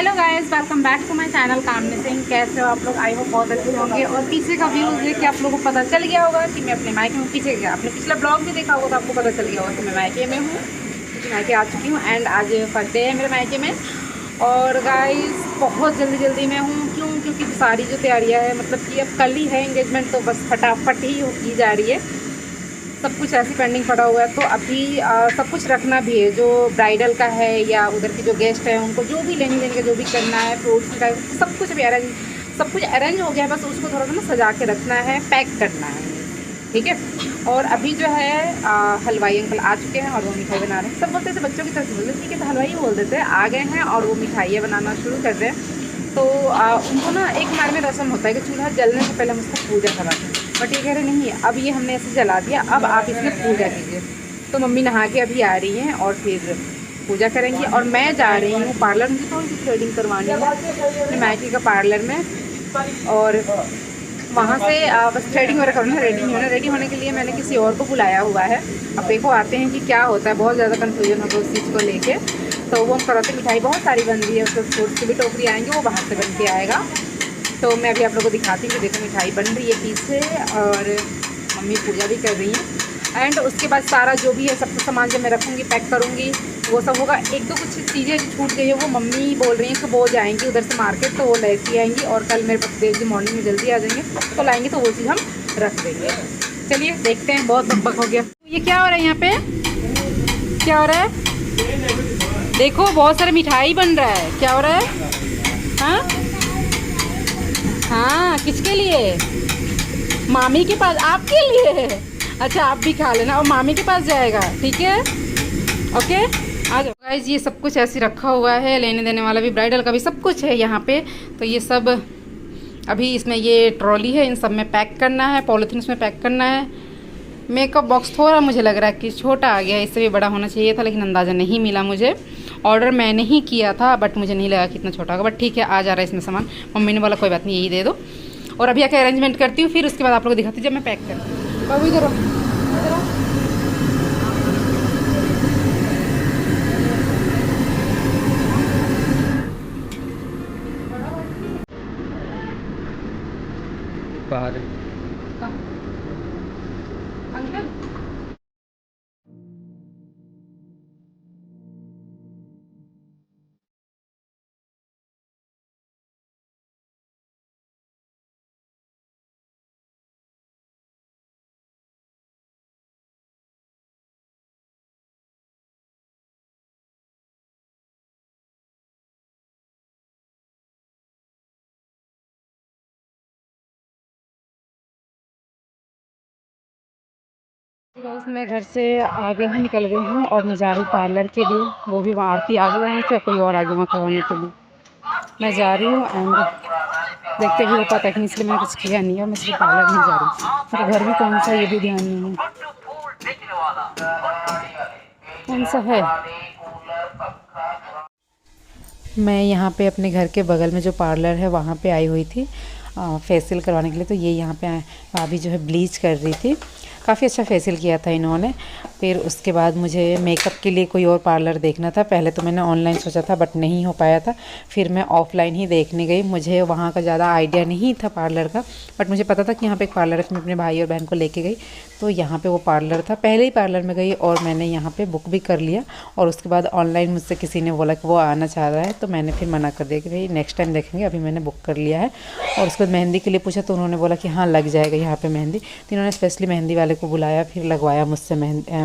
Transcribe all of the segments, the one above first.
Hello guys, welcome back to my channel Kamini Singh. कैसे हो आप लोग? आई होप बहुत अच्छे होंगे। और पीछे का व्यू देख के आप लोगों को पता चल गया होगा कि मैं अपने मायके में, पीछे गया आपने पिछला ब्लॉग भी देखा होगा तो आपको पता चल गया होगा कि मैं मायके में हूँ, क्योंकि मायके आ चुकी हूँ। एंड आज फर्स्ट डे है मेरे मायके में। और गाइस बहुत जल्दी में हूँ, क्योंकि सारी जो तैयारियाँ है, मतलब कि अब कल ही है एंगेजमेंट, तो बस फटाफट ही की जा रही है। सब कुछ ऐसे पेंडिंग पड़ा हुआ है, तो अभी सब कुछ रखना भी है, जो ब्राइडल का है या उधर के जो गेस्ट हैं उनको जो भी लेने देने का जो भी करना है, फ्रूट्स का सब कुछ भी अरेंज, सब कुछ अरेंज हो गया है। बस उसको थोड़ा सा ना सजा के रखना है, पैक करना है, ठीक है। और अभी जो है हलवाई अंकल आ चुके हैं और वो मिठाई बना रहे हैं। सब बोलते थे बच्चों की तरफ से बोलते, ठीक है, तो हलवाई बोल देते हैं, आ गए हैं और वो मिठाइयाँ बनाना शुरू कर रहे हैं। तो उनको ना एक हमारे में रस्म होता है कि चूल्हा जलने से पहले हम उसका पूजा कराते हैं, बट ये कह रहे नहीं, अब ये हमने ऐसे जला दिया, अब आप इसमें पूजा कीजिए। तो मम्मी नहा के अभी आ रही हैं और फिर पूजा करेंगी। और मैं जा रही हूँ पार्लर, मुझे थोड़ी सी थ्रेडिंग करवानी है अपने मायके का पार्लर में। और वहाँ से बस थ्रेडिंग वगैरह करना, रेडी नहीं होना। रेडी होने के लिए मैंने किसी और को बुलाया हुआ है। अब देखो आते हैं कि क्या होता है। बहुत ज़्यादा कन्फ्यूजन होगा उस चीज़ को लेके। तो वो हम करवाते, मिठाई बहुत सारी बन रही है, उसको फ्रूट्स की भी टोकरी आएंगे, वो बाहर से बन के आएगा। तो मैं अभी आप लोगों को दिखाती हूँ कि देखो मिठाई बन रही है पीछे, और मम्मी पूजा भी कर रही हैं। एंड उसके बाद सारा जो भी है सब कुछ सामान जब मैं रखूँगी, पैक करूँगी, वो सब होगा। एक दो कुछ चीज़ें छूट गई है, वो मम्मी बोल रही हैं कि वो जाएंगी उधर से मार्केट, तो वो लेके आएंगी। और कल मेरे पास देर मॉर्निंग में जल्दी आ जाएंगे तो लाएंगे, तो वो चीज़ हम रख देंगे। चलिए देखते हैं, बहुत बकबक हो गया। ये क्या हो रहा है यहाँ पे? क्या हो रहा है? देखो बहुत सारे मिठाई बन रहा है। क्या हो रहा है? हाँ हाँ, किसके लिए? मामी के पास, आपके लिए? अच्छा, आप भी खा लेना और मामी के पास जाएगा, ठीक है, ओके। आ जाओ गाइस, ये सब कुछ ऐसे रखा हुआ है, लेने देने वाला भी, ब्राइडल का भी सब कुछ है यहाँ पे। तो ये सब अभी इसमें ये ट्रॉली है, इन सब में पैक करना है, पॉलीथीन में पैक करना है। मेकअप बॉक्स थोड़ा मुझे लग रहा है कि छोटा आ गया है, इससे भी बड़ा होना चाहिए था, लेकिन अंदाज़ा नहीं मिला मुझे। ऑर्डर मैंने ही किया था, बट मुझे नहीं लगा कि इतना छोटा होगा, बट ठीक है, आ जा रहा है इसमें सामान। मम्मी ने बोला कोई बात नहीं, यही दे दो। और अभी आके अरेंजमेंट करती हूँ, फिर उसके बाद आप लोग को दिखाती हूँ जब मैं पैक करती हूँ। बाबू इधर बाहर अंकल। बस मैं घर से आगे ही निकल गई हूँ और मैं जा रही हूँ पार्लर के लिए। वो भी वहाँ आरती आ गई है, तो कोई और आगे वहाँ करवाने के लिए मैं जा रही हूँ। एंड देखते भी हो पाता है कि इसलिए मैंने कुछ किया नहीं है, मैं सिर्फ पार्लर नहीं जा रही हूँ। मेरा घर भी कौन सा ये भी ध्यान नहीं है, कौन सा है। मैं यहाँ पे अपने घर के बगल में जो पार्लर है वहाँ पे आई हुई थी फेशियल करवाने के लिए। तो ये यहाँ पे भाभी जो है ब्लीच कर रही थी, काफ़ी अच्छा फेशियल किया था इन्होंने। फिर उसके बाद मुझे मेकअप के लिए कोई और पार्लर देखना था। पहले तो मैंने ऑनलाइन सोचा था बट नहीं हो पाया था, फिर मैं ऑफ़लाइन ही देखने गई। मुझे वहाँ का ज़्यादा आइडिया नहीं था पार्लर का, बट मुझे पता था कि यहाँ पे एक पार्लर है। मैं अपने भाई और बहन को लेके गई, तो यहाँ पे वो पार्लर था। पहले ही पार्लर में गई और मैंने यहाँ पे बुक भी कर लिया। और उसके बाद ऑनलाइन मुझसे किसी ने बोला कि वो आना चाह रहा है, तो मैंने फिर मना कर दिया कि भाई नेक्स्ट टाइम देखेंगे, अभी मैंने बुक कर लिया है। और उसके बाद मेहंदी के लिए पूछा तो उन्होंने बोला कि हाँ लग जाएगा यहाँ पे मेहंदी। तो इन्होंने स्पेशली मेहंदी वाले को बुलाया, फिर लगवाया मुझसे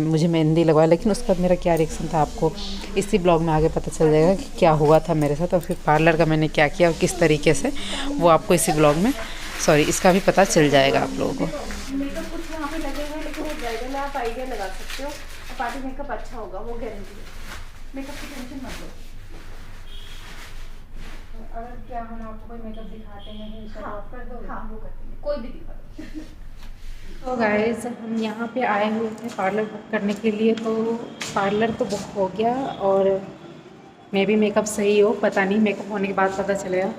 मुझे मेहंदी लगवाया। लेकिन उसके बाद मेरा क्या रिएक्शन था आपको इसी ब्लॉग में आगे पता चल जाएगा कि क्या हुआ था मेरे साथ, और फिर पार्लर का मैंने क्या किया और किस तरीके से, वो आपको इसी ब्लॉग में, सॉरी, इसका भी पता चल जाएगा आप लोगों को। मेकअप कुछ यहाँ पे लगे हैं, लेकिन वो ब्राइडल आप आइडिया लगा सकते हो और पार्टी मेकअप अच्छा होगा, वो गारंटी है। मेकअप की टेंशन मत लो। अगर क्या हम आपको कोई मेकअप दिखाते हैं, हाँ, आप कर दो। हाँ, वो कर देंगे, कोई भी दिखा दो। तो गाइस, हम यहाँ पे आए हुए थे पार्लर बुक करने के लिए। तो पार्लर तो बुक हो गया और मे भी मेकअप सही हो, पता नहीं, मेकअप होने के बाद पता चलेगा।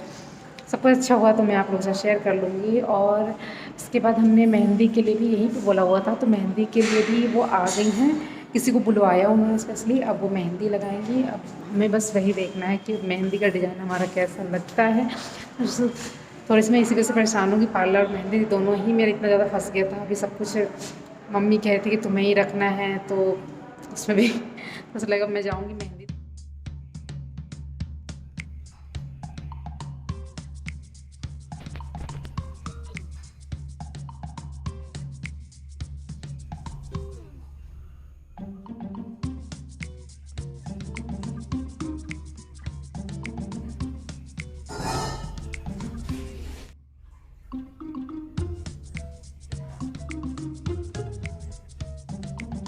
सब कुछ अच्छा हुआ तो मैं आप लोगों से शेयर कर लूँगी। और इसके बाद हमने मेहंदी के लिए भी यहीं पे बोला हुआ था, तो मेहंदी के लिए भी वो आ गई हैं। किसी को बुलवाया उन्होंने स्पेशली। अब वो मेहंदी लगाएंगी। अब हमें बस वही देखना है कि मेहंदी का डिज़ाइन हमारा कैसा लगता है। थोड़ी सी मैं इसी वजह से परेशान हूँ कि पार्लर और मेहंदी दोनों ही मेरा इतना ज़्यादा फंस गया था। अभी सब कुछ मम्मी कह रही थी कि तुम्हें ही रखना है, तो उसमें भी मुझे लगा मैं जाऊँगी मेहंदी।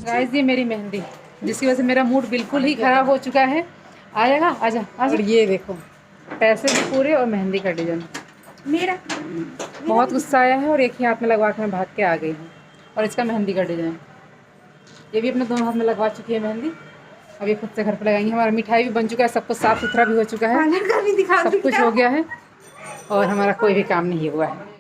गाइस ये मेरी मेहंदी, जिसकी वजह से मेरा मूड बिल्कुल ही ख़राब हो चुका है। आएगा आजा आजा। और ये देखो पैसे भी पूरे और मेहंदी का डिज़ाइन मेरा बहुत गुस्सा आया है। और एक ही हाथ में लगवा के मैं भाग के आ गई हूँ। और इसका मेहंदी का डिज़ाइन ये भी अपने दोनों हाथ में लगवा चुकी है मेहंदी। अब ये खुद से घर पर लगाएंगे। हमारा मिठाई भी बन चुका है, सब कुछ साफ़ सुथरा भी हो चुका है, सब कुछ हो गया है और हमारा कोई भी काम नहीं हुआ है।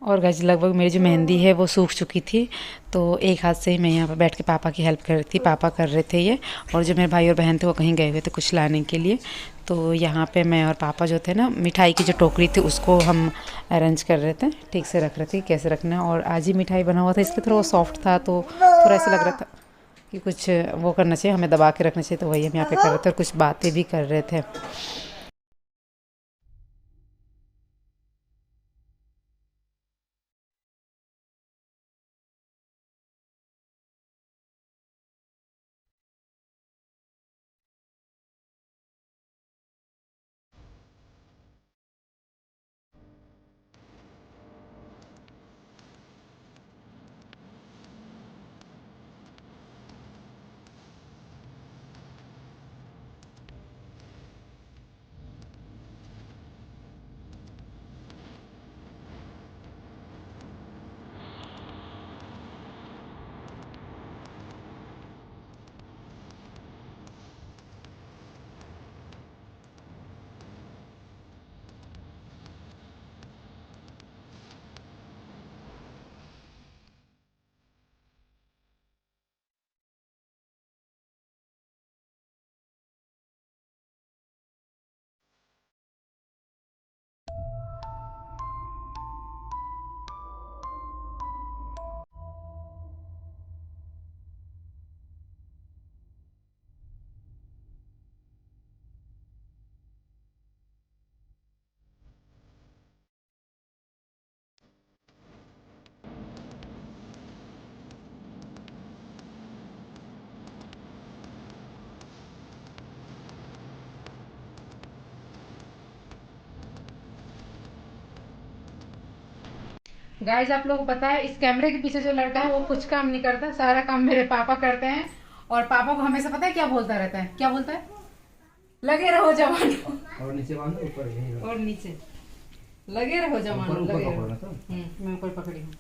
और गाइस लगभग मेरी जो मेहंदी है वो सूख चुकी थी, तो एक हाथ से ही मैं यहाँ पर बैठ के पापा की हेल्प कर रही थी। पापा कर रहे थे ये, और जो मेरे भाई और बहन थे वो कहीं गए हुए थे कुछ लाने के लिए। तो यहाँ पे मैं और पापा जो थे ना, मिठाई की जो टोकरी थी उसको हम अरेंज कर रहे थे, ठीक से रख रहे थे कैसे रखना है। और आज ही मिठाई बना हुआ था इसलिए थोड़ा सॉफ्ट था, तो थोड़ा ऐसा लग रहा था कि कुछ वो करना चाहिए, हमें दबा के रखना चाहिए। तो वही हम यहाँ पर कर रहे थे और कुछ बातें भी कर रहे थे। गाइस आप लोगों को पता है इस कैमरे के पीछे जो लड़का है वो कुछ काम नहीं करता, सारा काम मेरे पापा करते हैं। और पापा को हमेशा पता है क्या बोलता रहता है, क्या बोलता है, लगे रहो जवान। और नीचे बांधो, ऊपर और नीचे लगे रहो जवान, लगे रहो। मैं ऊपर पकड़ी हूँ,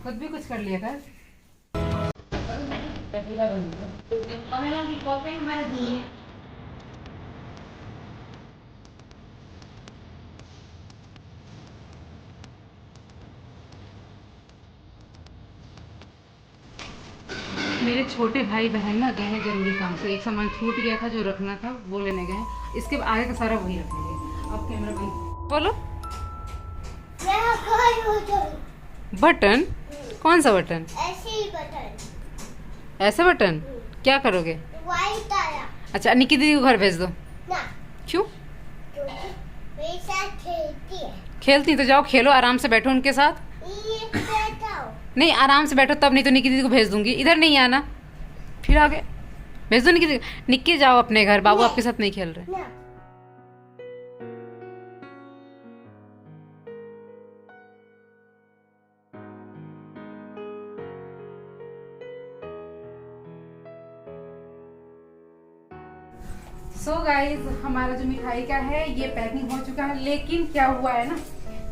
खुद भी कुछ कर लिया कर। मेरे छोटे भाई बहन ना गए हैं जरूरी काम से, एक सामान छूट गया था जो रखना था वो लेने गए हैं। इसके आगे का सारा वही रखेंगे। अब कैमरा बंद बोलो। बटन कौन सा बटन? ऐसे ही बटन। ऐसा बटन क्या करोगे? वाइट आया। अच्छा निकी दीदी को घर भेज दो ना। क्यों? मेरे साथ खेलती है। खेलती तो जाओ खेलो, आराम से बैठो उनके साथ। नहीं आराम से बैठो तब, नहीं तो निकी दीदी को भेज दूंगी। इधर नहीं आना, फिर आगे भेज दो निकी दीदी। निक्की जाओ अपने घर, बाबू आपके साथ नहीं खेल रहे। सो गाइज हमारा जो मिठाई का है ये पैकिंग हो चुका है, लेकिन क्या हुआ है ना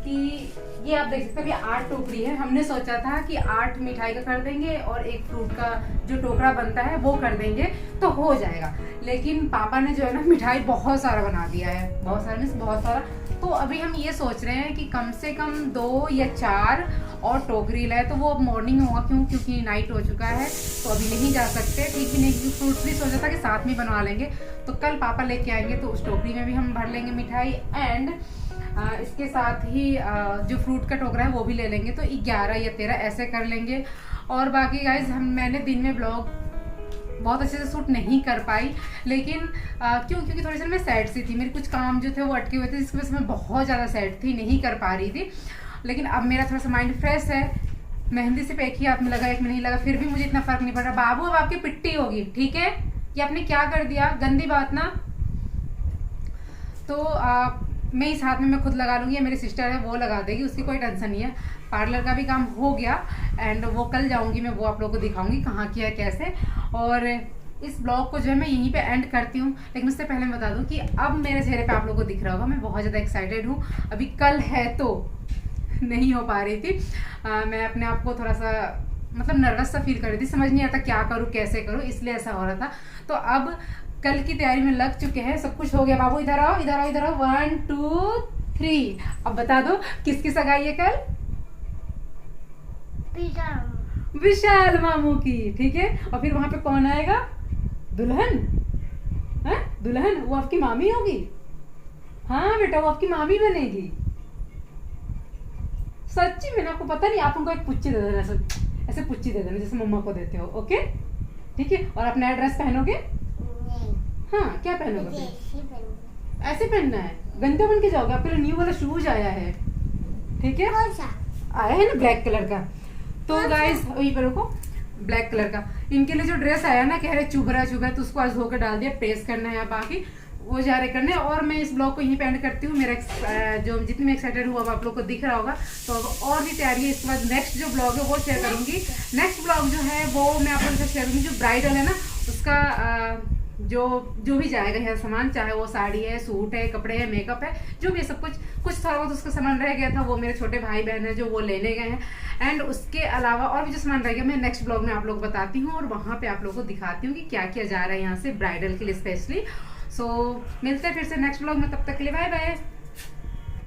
कि ये आप देख सकते हो, अभी 8 टोकरी है। हमने सोचा था कि 8 मिठाई का कर देंगे और एक फ्रूट का जो टोकरा बनता है वो कर देंगे तो हो जाएगा, लेकिन पापा ने जो है ना मिठाई बहुत सारा बना दिया है, बहुत सारा मीन्स बहुत सारा। तो अभी हम ये सोच रहे हैं कि कम से कम 2 या 4 और टोकरी लाए, तो वो अब मॉर्निंग होगा क्योंकि नाइट हो चुका है, तो अभी नहीं जा सकते, ठीक ही नहीं, क्योंकि फ्रूट्स भी सोचा था कि साथ में बनवा लेंगे। तो कल पापा लेके आएंगे तो उस टोकरी में भी हम भर लेंगे मिठाई, एंड इसके साथ ही जो फ्रूट का टोकरा है वो भी ले लेंगे, तो 11 या 13 ऐसे कर लेंगे। और बाकी गाइज मैंने दिन में ब्लॉग बहुत अच्छे से शूट नहीं कर पाई, लेकिन क्योंकि थोड़ी सी मैं सैड सी थी, मेरे कुछ काम जो थे वो अटके हुए थे, जिसकी वजह से मैं बहुत ज़्यादा सैड थी, नहीं कर पा रही थी। लेकिन अब मेरा थोड़ा सा माइंड फ्रेश है। मेहंदी सिर्फ एक ही हाथ में लगा, एक में नहीं लगा, फिर भी मुझे इतना फर्क नहीं पड़ रहा। बाबू अब आपकी पिट्टी होगी, ठीक है? ये आपने क्या कर दिया, गंदी बात ना। तो मैं इस हाथ में मैं खुद लगा लूँगी, मेरी सिस्टर है वो लगा देगी, उसकी कोई टेंशन नहीं है। पार्लर का भी काम हो गया, एंड वो कल जाऊँगी मैं, वो आप लोगों को दिखाऊंगी कहाँ किया कैसे। और इस ब्लॉग को जो है मैं यहीं पे एंड करती हूँ, लेकिन उससे पहले मैं बता दूँ कि अब मेरे चेहरे पे आप लोगों को दिख रहा होगा मैं बहुत ज़्यादा एक्साइटेड हूँ। अभी कल है तो नहीं हो पा रही थी, मैं अपने आप को थोड़ा सा मतलब नर्वस सा फील कर रही थी, समझ नहीं आता क्या करूँ कैसे करूँ, इसलिए ऐसा हो रहा था। तो अब कल की तैयारी में लग चुके हैं, सब कुछ हो गया। बाबू इधर आओ, इधर आओ, इधर आओ, 1 2 3। अब बता दो किसकी सगाई है कल? विशाल मामू की, ठीक है। और फिर वहां पे कौन आएगा? दुल्हन है, दुल्हन वो आपकी मामी होगी। हाँ बेटा, वो आपकी मामी बनेगी। सच्ची में ना, आपको पता नहीं, आप उनको एक पुच्ची दे देना, ऐसे पुच्ची दे देना जैसे मम्मा को देते हो, ओके ठीक है। और अपना ड्रेस पहनोगे? हाँ, क्या पहनोगे? ऐसे पहनना है, गंदे बन के जाओगे। आपके लिए न्यू वाला शूज आया है, ठीक है, आया है ना ब्लैक कलर का। तो गाइस वही पर रुको, ब्लैक कलर का इनके लिए जो ड्रेस आया ना, कह रहे चुभ रहा है, तो उसको आज धोकर डाल दिया, प्रेस करना है, बाकी वो जा रहे करने। और मैं इस ब्लॉग को यहीं पे एंड करती हूँ। मेरा जो जितनी मैं एक्साइटेड हूँ अब आप लोग को दिख रहा होगा। तो अब और भी तैयारी है, इसके बाद नेक्स्ट जो ब्लॉग है वो शेयर करूंगी। नेक्स्ट ब्लॉग जो है वो मैं आप लोगों के साथ शेयर करूंगी, जो ब्राइडल है ना उसका जो भी जाएगा यहाँ सामान, चाहे वो साड़ी है, सूट है, कपड़े है, मेकअप है, जो भी सब कुछ थोड़ा बहुत उसका सामान रह गया था, वो मेरे छोटे भाई बहन है जो वो लेने गए हैं। एंड उसके अलावा और भी जो सामान रह गया मैं नेक्स्ट ब्लॉग में आप लोग को बताती हूँ, और वहाँ पे आप लोगों को दिखाती हूँ कि क्या किया जा रहा है यहाँ से ब्राइडल के लिए स्पेशली। सो मिलते हैं फिर से नेक्स्ट ब्लॉग में, तब तक के लिए बाय बाय।